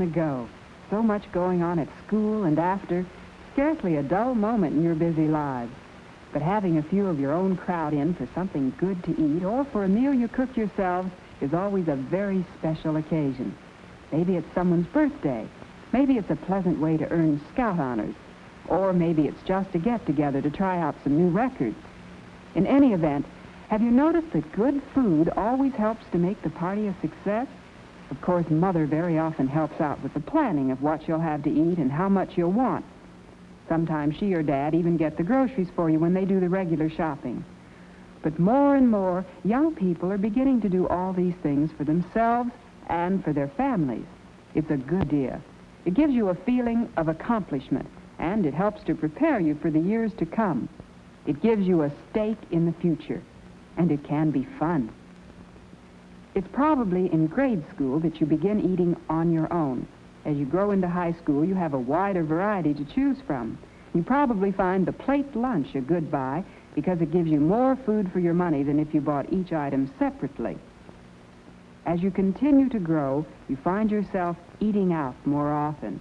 the go. So much going on at school and after. Scarcely a dull moment in your busy lives. But having a few of your own crowd in for something good to eat or for a meal you cook yourselves is always a very special occasion. Maybe it's someone's birthday. Maybe it's a pleasant way to earn Scout honors. Or maybe it's just a get-together to try out some new records. In any event, have you noticed that good food always helps to make the party a success? Of course, Mother very often helps out with the planning of what you'll have to eat and how much you'll want. Sometimes she or Dad even get the groceries for you when they do the regular shopping. But more and more, young people are beginning to do all these things for themselves and for their families. It's a good idea. It gives you a feeling of accomplishment, and it helps to prepare you for the years to come. It gives you a stake in the future, and it can be fun. It's probably in grade school that you begin eating on your own. As you grow into high school, you have a wider variety to choose from. You probably find the plate lunch a good buy because it gives you more food for your money than if you bought each item separately. As you continue to grow, you find yourself eating out more often.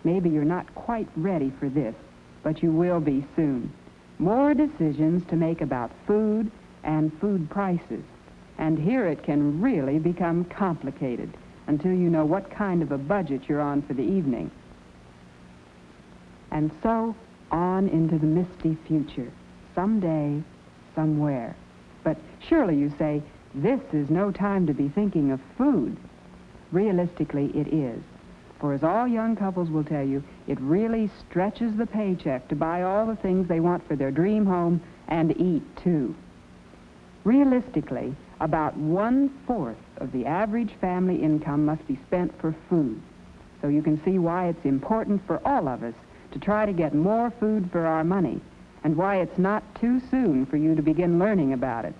Maybe you're not quite ready for this, but you will be soon. More decisions to make about food and food prices. And here it can really become complicated until you know what kind of a budget you're on for the evening. And so on into the misty future, someday, somewhere. But surely you say, this is no time to be thinking of food. Realistically, it is. For as all young couples will tell you, it really stretches the paycheck to buy all the things they want for their dream home and eat, too. Realistically, about 1/4 of the average family income must be spent for food. So you can see why it's important for all of us to try to get more food for our money, and why it's not too soon for you to begin learning about it.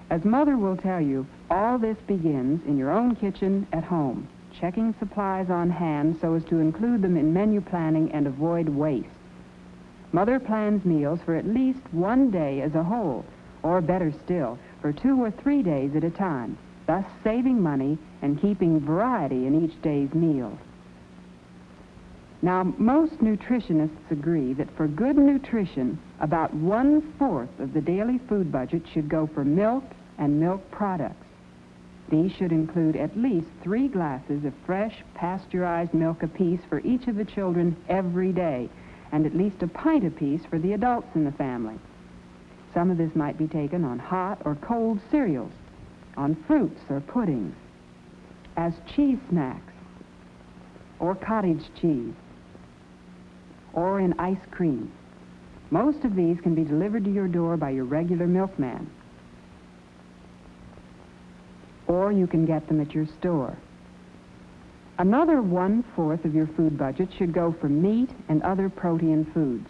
As Mother will tell you, all this begins in your own kitchen at home, checking supplies on hand so as to include them in menu planning and avoid waste. Mother plans meals for at least one day as a whole, or better still, for 2 or 3 days at a time, thus saving money and keeping variety in each day's meals. Now, most nutritionists agree that for good nutrition, about 1/4 of the daily food budget should go for milk and milk products. These should include at least 3 glasses of fresh, pasteurized milk apiece for each of the children every day, and at least a pint apiece for the adults in the family. Some of this might be taken on hot or cold cereals, on fruits or puddings, as cheese snacks, or cottage cheese, or in ice cream. Most of these can be delivered to your door by your regular milkman, or you can get them at your store. Another 1/4 of your food budget should go for meat and other protein foods.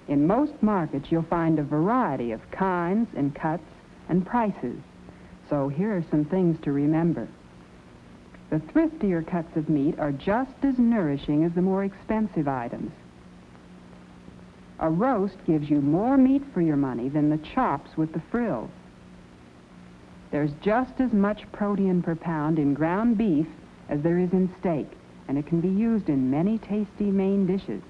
In most markets, you'll find a variety of kinds and cuts and prices. So here are some things to remember. The thriftier cuts of meat are just as nourishing as the more expensive items. A roast gives you more meat for your money than the chops with the frills. There's just as much protein per pound in ground beef as there is in steak, and it can be used in many tasty main dishes.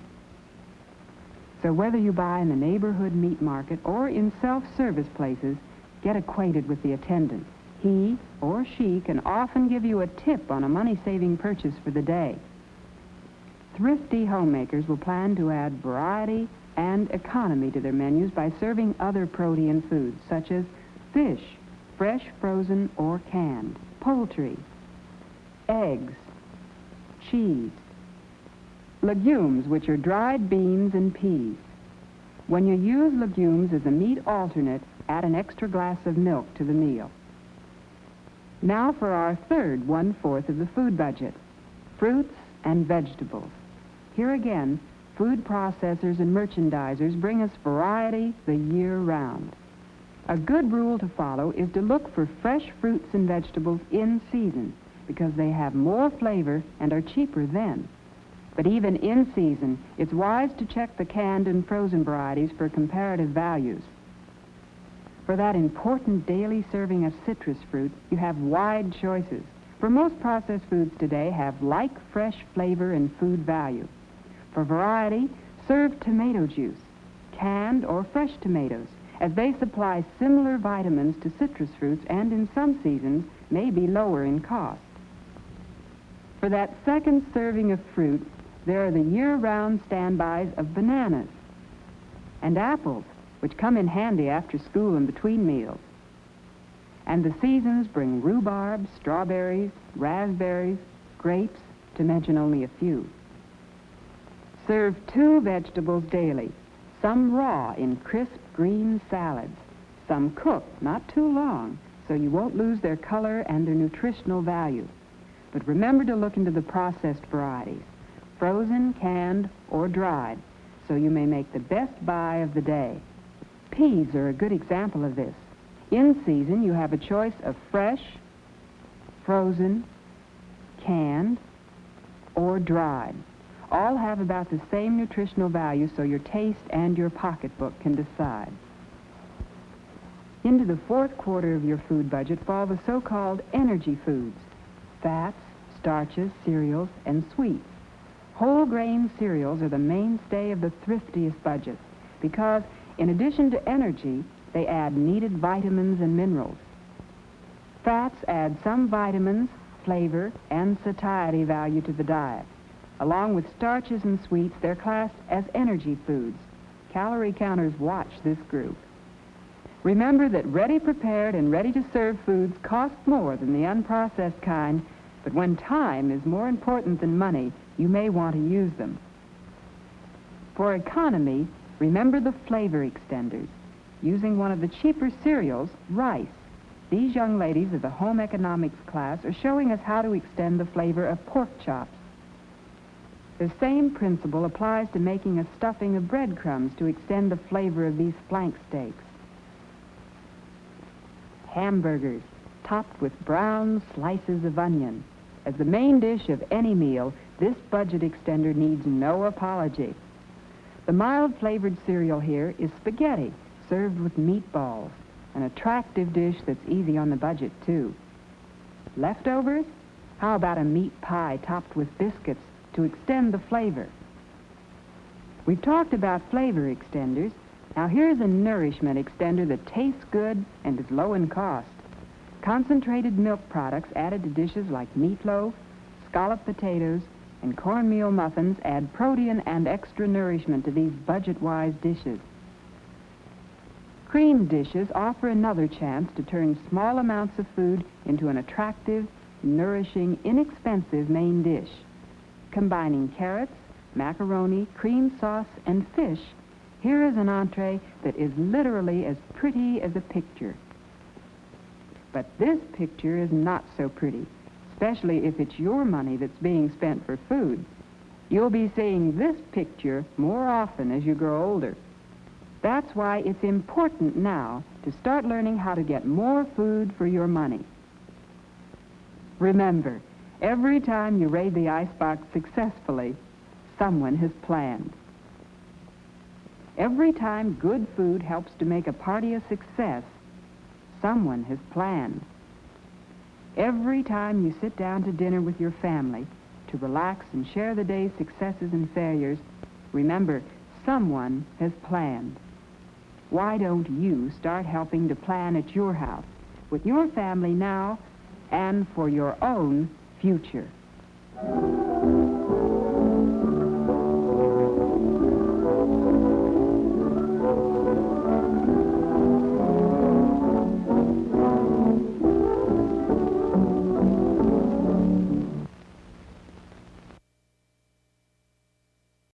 So whether you buy in the neighborhood meat market or in self-service places, get acquainted with the attendant. He or she can often give you a tip on a money-saving purchase for the day. Thrifty homemakers will plan to add variety and economy to their menus by serving other protein foods, such as fish, fresh, frozen, or canned, poultry, eggs, cheese, legumes, which are dried beans and peas. When you use legumes as a meat alternate, add an extra glass of milk to the meal. Now for our third 1/4 of the food budget, fruits and vegetables. Here again, food processors and merchandisers bring us variety the year round. A good rule to follow is to look for fresh fruits and vegetables in season because they have more flavor and are cheaper then. But even in season, it's wise to check the canned and frozen varieties for comparative values. For that important daily serving of citrus fruit, you have wide choices. For most processed foods today have like fresh flavor and food value. For variety, serve tomato juice, canned or fresh tomatoes, as they supply similar vitamins to citrus fruits and in some seasons may be lower in cost. For that second serving of fruit, there are the year-round standbys of bananas and apples, which come in handy after school and between meals. And the seasons bring rhubarb, strawberries, raspberries, grapes, to mention only a few. Serve 2 vegetables daily, some raw in crisp green salads, some cooked, not too long, so you won't lose their color and their nutritional value. But remember to look into the processed varieties, frozen, canned, or dried, so you may make the best buy of the day. Peas are a good example of this. In season, you have a choice of fresh, frozen, canned, or dried. All have about the same nutritional value, so your taste and your pocketbook can decide. Into the 4th quarter of your food budget fall the so-called energy foods, fats, starches, cereals, and sweets. Whole grain cereals are the mainstay of the thriftiest budgets because, in addition to energy, they add needed vitamins and minerals. Fats add some vitamins, flavor, and satiety value to the diet. Along with starches and sweets, they're classed as energy foods. Calorie counters watch this group. Remember that ready-prepared and ready-to-serve foods cost more than the unprocessed kind, but when time is more important than money, you may want to use them. For economy, remember the flavor extenders. Using one of the cheaper cereals, rice. These young ladies of the home economics class are showing us how to extend the flavor of pork chops. The same principle applies to making a stuffing of breadcrumbs to extend the flavor of these flank steaks. Hamburgers, topped with brown slices of onion. As the main dish of any meal, this budget extender needs no apology. The mild-flavored cereal here is spaghetti, served with meatballs, an attractive dish that's easy on the budget, too. Leftovers? How about a meat pie topped with biscuits to extend the flavor? We've talked about flavor extenders. Now here's a nourishment extender that tastes good and is low in cost. Concentrated milk products added to dishes like meatloaf, scalloped potatoes, and cornmeal muffins add protein and extra nourishment to these budget-wise dishes. Creamed dishes offer another chance to turn small amounts of food into an attractive, nourishing, inexpensive main dish. Combining carrots, macaroni, cream sauce, and fish, here is an entree that is literally as pretty as a picture. But this picture is not so pretty, especially if it's your money that's being spent for food. You'll be seeing this picture more often as you grow older. That's why it's important now to start learning how to get more food for your money. Remember, every time you raid the icebox successfully, someone has planned. Every time good food helps to make a party a success, someone has planned. Every time you sit down to dinner with your family to relax and share the day's successes and failures, remember, someone has planned. Why don't you start helping to plan at your house, with your family now, and for your own future?